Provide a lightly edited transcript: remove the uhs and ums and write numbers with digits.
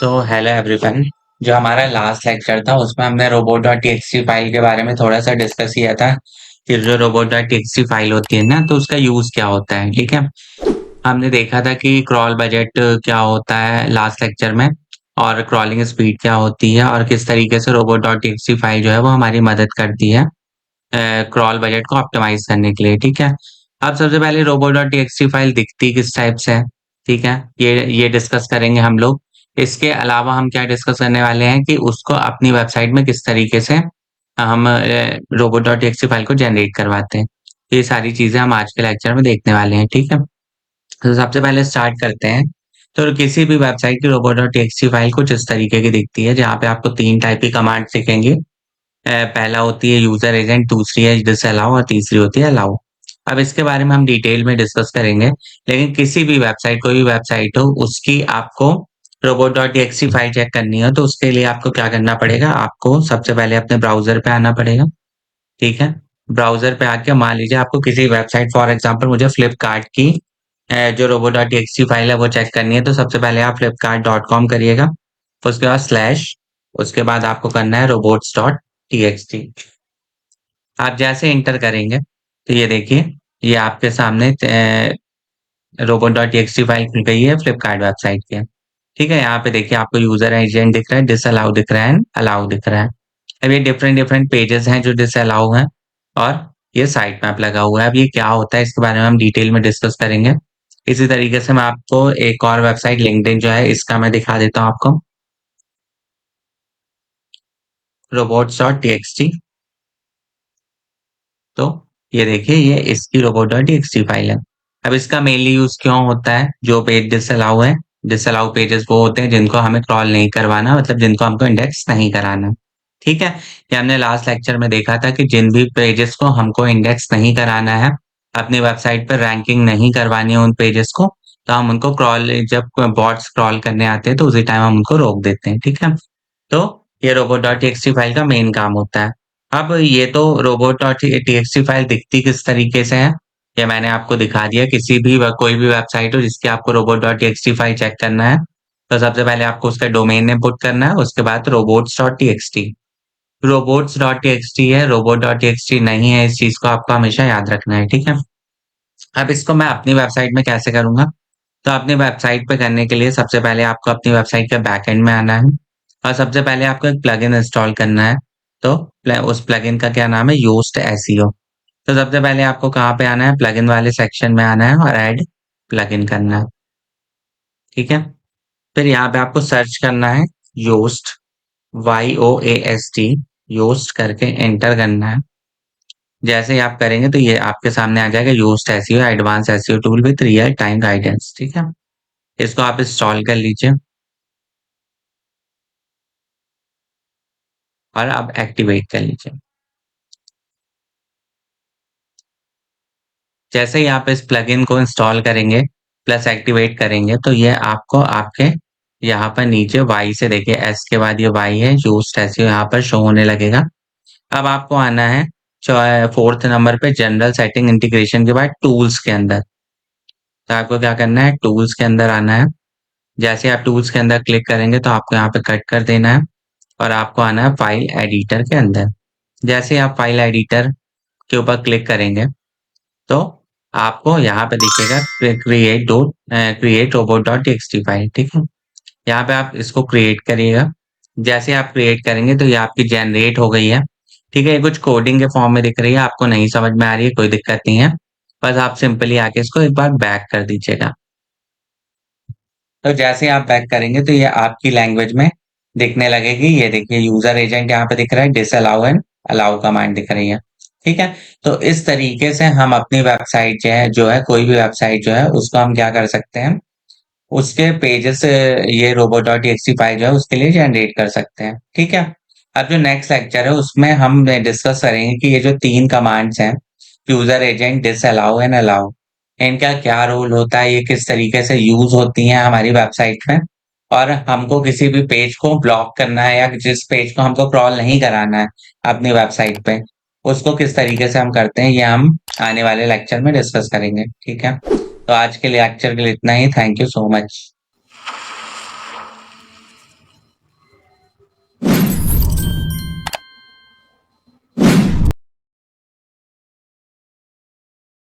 Hello everyone. जो हमारा last lecture था उसमें हमने robot.txt फाइल के बारे में थोड़ा सा डिस्कस किया था कि जो robot.txt फाइल होती है ना तो उसका यूज क्या होता है। ठीक है, हमने देखा था कि क्रॉल बजट क्या होता है लास्ट लेक्चर में, और क्रॉलिंग स्पीड क्या होती है, और किस तरीके से robot.txt फाइल जो है वो हमारी मदद करती है क्रॉल बजट को ऑप्टिमाइज करने के लिए। ठीक है, अब सबसे पहले robot.txt फाइल दिखती किस टाइप से है। ठीक है, ये डिस्कस करेंगे हम लोग। इसके अलावा हम क्या डिस्कस करने वाले हैं कि उसको अपनी वेबसाइट में किस तरीके से हम robot.txt फाइल को जनरेट करवाते हैं। ये सारी चीजें हम आज के लेक्चर में देखने वाले हैं। ठीक है, तो सबसे पहले स्टार्ट करते हैं। तो किसी भी वेबसाइट की robot.txt फाइल कुछ इस तरीके की दिखती है, जहाँ पे आपको 3 टाइप की कमांड दिखेंगी। पहला होती है यूजर एजेंट, दूसरी है डिसअलाउ और तीसरी होती है अलाउ। अब इसके बारे में हम डिटेल में डिस्कस करेंगे, लेकिन किसी भी वेबसाइट, कोई भी वेबसाइट हो, उसकी आपको robot.txt फाइल चेक करनी हो तो उसके लिए आपको क्या करना पड़ेगा, आपको सबसे पहले अपने ब्राउजर पे आना पड़ेगा। ठीक है, ब्राउजर पे आके मान लीजिए आपको किसी वेबसाइट, फॉर एग्जांपल मुझे फ्लिपकार्ट की जो robot.txt फाइल है वो चेक करनी है, तो सबसे पहले आप flipkart.com करिएगा, उसके बाद स्लैश, उसके बाद आपको करना है robots.txt। आप जैसे इंटर करेंगे तो ये देखिए, ये आपके सामने robot.txt फाइल खुल गई है फ्लिपकार्ट वेबसाइट की। ठीक है, यहाँ पे देखिए आपको यूजर एजेंट दिख रहा है, डिसअलाउ दिख रहा है, अलाउ दिख रहा है। अब ये डिफरेंट डिफरेंट पेजेस हैं जो डिसअलाउ हैं, और ये साइट मैप लगा हुआ है। अब ये क्या होता है इसके बारे में हम डिटेल में डिस्कस करेंगे। इसी तरीके से मैं आपको एक और वेबसाइट लिंक्डइन जो है इसका मैं दिखा देता हूँ आपको, robots.txt। तो ये देखिए, ये इसकी robot.txt फाइल है। अब इसका मेनली यूज क्यों होता है, जो पेज डिसअलाउ है, डिसअलाउ पेजेस वो होते हैं जिनको हमें क्रॉल नहीं करवाना, मतलब जिनको हमको इंडेक्स नहीं कराना। ठीक है, ये हमने लास्ट लेक्चर में देखा था कि जिन भी पेजेस को हमको इंडेक्स नहीं कराना है, अपनी वेबसाइट पर रैंकिंग नहीं करवानी है उन पेजेस को, तो हम उनको क्रॉल, जब बॉट्स क्रॉल करने आते हैं तो उसी टाइम हम उनको रोक देते हैं। ठीक है, तो ये robot.txt फाइल का मेन काम होता है। अब ये तो robot.txt फाइल दिखती किस तरीके से है, ये मैंने आपको दिखा दिया। किसी भी कोई भी वेबसाइट हो जिसकी आपको robot.txt फाइल चेक करना है, तो सबसे पहले आपको उसका डोमेन नेम पुट करना है, उसके बाद robots.txt। robots.txt है, robot.txt नहीं है, इस चीज को आपको हमेशा याद रखना है। ठीक है, अब इसको मैं अपनी वेबसाइट में कैसे करूंगा, तो अपनी वेबसाइट पे करने के लिए सबसे पहले आपको अपनी वेबसाइट के बैकएंड में आना है, और सबसे पहले आपको एक प्लगइन इंस्टॉल करना है। तो उस प्लगइन का क्या नाम है, योस्ट एसईओ। तो सबसे पहले आपको कहाँ पे आना है, प्लगइन वाले सेक्शन में आना है और ऐड प्लगइन करना है। ठीक है, फिर यहाँ पे आपको सर्च करना है योस्ट, YOAST, योस्ट करके एंटर करना है। जैसे ही आप करेंगे तो ये आपके सामने आ जाएगा, Yoast SEO advance SEO tool with real time guidance. ठीक है, इसको आप इंस्टॉल कर लीजिए और अब एक्टिवेट कर लीजिए। जैसे ही आप इस प्लगइन को इंस्टॉल करेंगे प्लस एक्टिवेट करेंगे, तो ये आपको आपके यहाँ पर नीचे वाई से, देखिए एस के बाद ये वाई है, यूज्ड एसईओ यहाँ पर शो होने लगेगा। अब आपको आना है फोर्थ नंबर पे, जनरल सेटिंग इंटीग्रेशन के बाद टूल्स के अंदर। तो आपको क्या करना है, टूल्स के अंदर आना है। जैसे आप टूल्स के अंदर क्लिक करेंगे तो आपको यहाँ पे कट कर देना है, और आपको आना है फाइल एडिटर के अंदर। जैसे आप फाइल एडिटर के ऊपर क्लिक करेंगे तो आपको यहाँ पे दिखेगा क्रिएट robot.txt फाइल। ठीक है, यहाँ पे आप इसको क्रिएट करिएगा। जैसे आप क्रिएट करेंगे तो ये आपकी जनरेट हो गई है। ठीक है, ये कुछ कोडिंग के फॉर्म में दिख रही है, आपको नहीं समझ में आ रही है, कोई दिक्कत नहीं है, बस आप सिंपली आके इसको एक बार बैक कर दीजिएगा। तो जैसे आप बैक करेंगे तो ये आपकी लैंग्वेज में दिखने लगेगी। ये देखिए, यूजर एजेंट यहाँ पे दिख रहा है, डिसअलाउ एंड अलाउ कमांड दिख रही है। ठीक है, तो इस तरीके से हम अपनी वेबसाइट जो है कोई भी वेबसाइट जो है उसको हम क्या कर सकते हैं, उसके पेजेस ये robot.txt फाइल जो है उसके लिए जनरेट कर सकते हैं। ठीक है, अब जो नेक्स्ट लेक्चर है उसमें हम डिस्कस करेंगे कि ये जो 3 कमांड्स हैं, user agent, disallow and allow, इनका क्या रोल होता है, ये किस तरीके से यूज होती हैं हमारी वेबसाइट में, और हमको किसी भी पेज को ब्लॉक करना है या जिस पेज को हमको क्रॉल नहीं कराना है अपनी वेबसाइट पे, उसको किस तरीके से हम करते हैं, ये हम आने वाले लेक्चर में डिस्कस करेंगे। ठीक है, तो आज के लेक्चर के लिए इतना ही। Thank you so much.